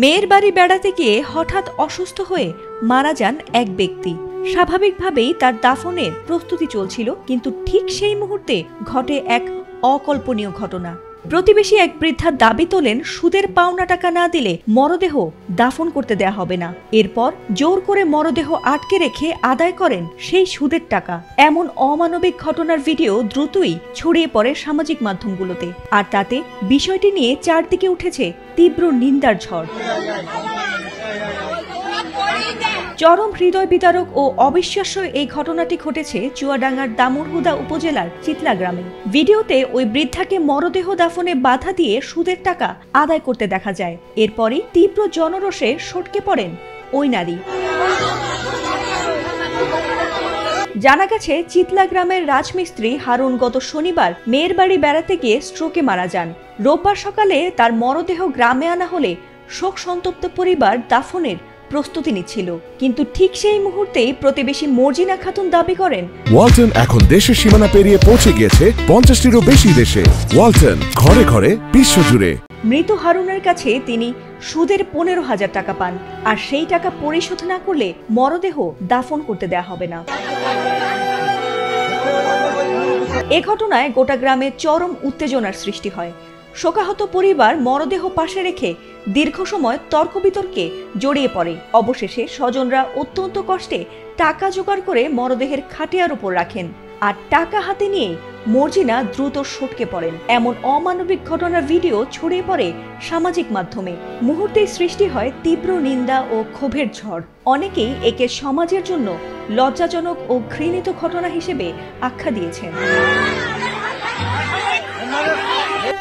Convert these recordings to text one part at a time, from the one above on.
মেয়ের বাড়ি বেড়াতে গিয়ে হঠাৎ অসুস্থ হয়ে মারা যান এক ব্যক্তি। স্বাভাবিকভাবেই তার দাফনের প্রস্তুতি চলছিল, কিন্তু ঠিক সেই মুহূর্তে ঘটে এক অকল্পনীয় ঘটনা। প্রতিবেশী এক বৃদ্ধা দাবি তোলেন সুদের পাওনা টাকা না দিলে মরদেহ দাফন করতে দেয়া হবে না। এরপর জোর করে মরদেহ আটকে রেখে আদায় করেন সেই সুদের টাকা। এমন অমানবিক ঘটনার ভিডিও দ্রুতই ছড়িয়ে পড়ে সামাজিক মাধ্যমগুলোতে, আর তাতে বিষয়টি নিয়ে চারদিকে উঠেছে তীব্র নিন্দার ঝড়। চরম হৃদয় বিদারক ও অবিশ্বাস্য এই ঘটনাটি ঘটেছে চুয়াডাঙ্গার দামুড়হুদা উপজেলার চিতলা গ্রামে। ভিডিওতে ওই বৃদ্ধাকে মরদেহ দাফনে বাধা দিয়ে সুদের টাকা আদায় করতে দেখা যায়। এরপরই তীব্র জনরোষে সটকে পড়েন ওই নারী। জানা গেছে, চিতলা গ্রামের রাজমিস্ত্রি হারুন গত শনিবার মেয়ের বাড়ি বেড়াতে গিয়ে স্ট্রোকে মারা যান। রোববার সকালে তার মরদেহ গ্রামে আনা হলে শোক সন্তপ্ত পরিবার দাফনের প্রস্তুতি নিচ্ছিল, কিন্তু ঠিক সেই মুহূর্তেই প্রতিবেশী মর্জিনা খাতুন দাবি করেন, ওয়ালটন এখন দেশের সীমানা পেরিয়ে পৌঁছে গিয়েছে 50টিরও বেশি দেশে। ওয়ালটন, ঘরে ঘরে, বিশ্বজুড়ে। মৃত হারুনের কাছে তিনি সুদের 15,000 টাকা পান, আর সেই টাকা পরিশোধ না করলে মরদেহ দাফন করতে দেয়া হবে না। এ ঘটনায় গোটা গ্রামে চরম উত্তেজনার সৃষ্টি হয়। শোকাহত পরিবার মরদেহ পাশে রেখে দীর্ঘ সময় তর্ক বিতর্কে জড়িয়ে পড়ে। অবশেষে স্বজনরা অত্যন্ত কষ্টে টাকা জোগাড় করে মরদেহের খাটিয়ার উপর রাখেন, আর টাকা হাতে নিয়ে মর্জিনা দ্রুত সটকে পড়েন। এমন অমানবিক ঘটনার ভিডিও ছড়িয়ে পড়ে সামাজিক মাধ্যমে। মুহূর্তেই সৃষ্টি হয় তীব্র নিন্দা ও ক্ষোভের ঝড়। অনেকেই একে সমাজের জন্য লজ্জাজনক ও ঘৃণিত ঘটনা হিসেবে আখ্যা দিয়েছেন।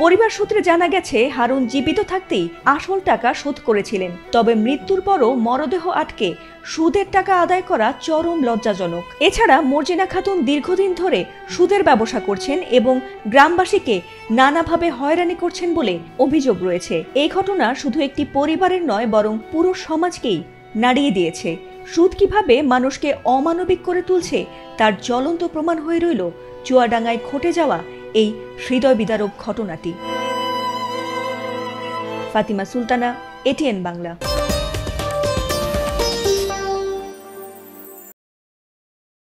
পরিবার সূত্রে জানা গেছে, হারুন জীবিত থাকতেই আসল টাকা শোধ করেছিলেন, তবে মৃত্যুর পরও মরদেহ আটকে সুদের টাকা আদায় করা চরম লজ্জাজনক। এছাড়া মর্জিনা খাতুন দীর্ঘদিন ধরে সুদের ব্যবসা করছেন এবং গ্রামবাসীকে নানাভাবে হয়রানি করছেন বলে অভিযোগ রয়েছে। এই ঘটনা শুধু একটি পরিবারের নয়, বরং পুরো সমাজকেই নাড়িয়ে দিয়েছে। সুদ কিভাবে মানুষকে অমানবিক করে তুলছে তার জ্বলন্ত প্রমাণ হয়ে রইল চুয়াডাঙ্গায় ঘটে যাওয়া এই হৃদয় বিদারক ঘটনাটি। ফাতিমা সুলতানা, এটিএন বাংলা।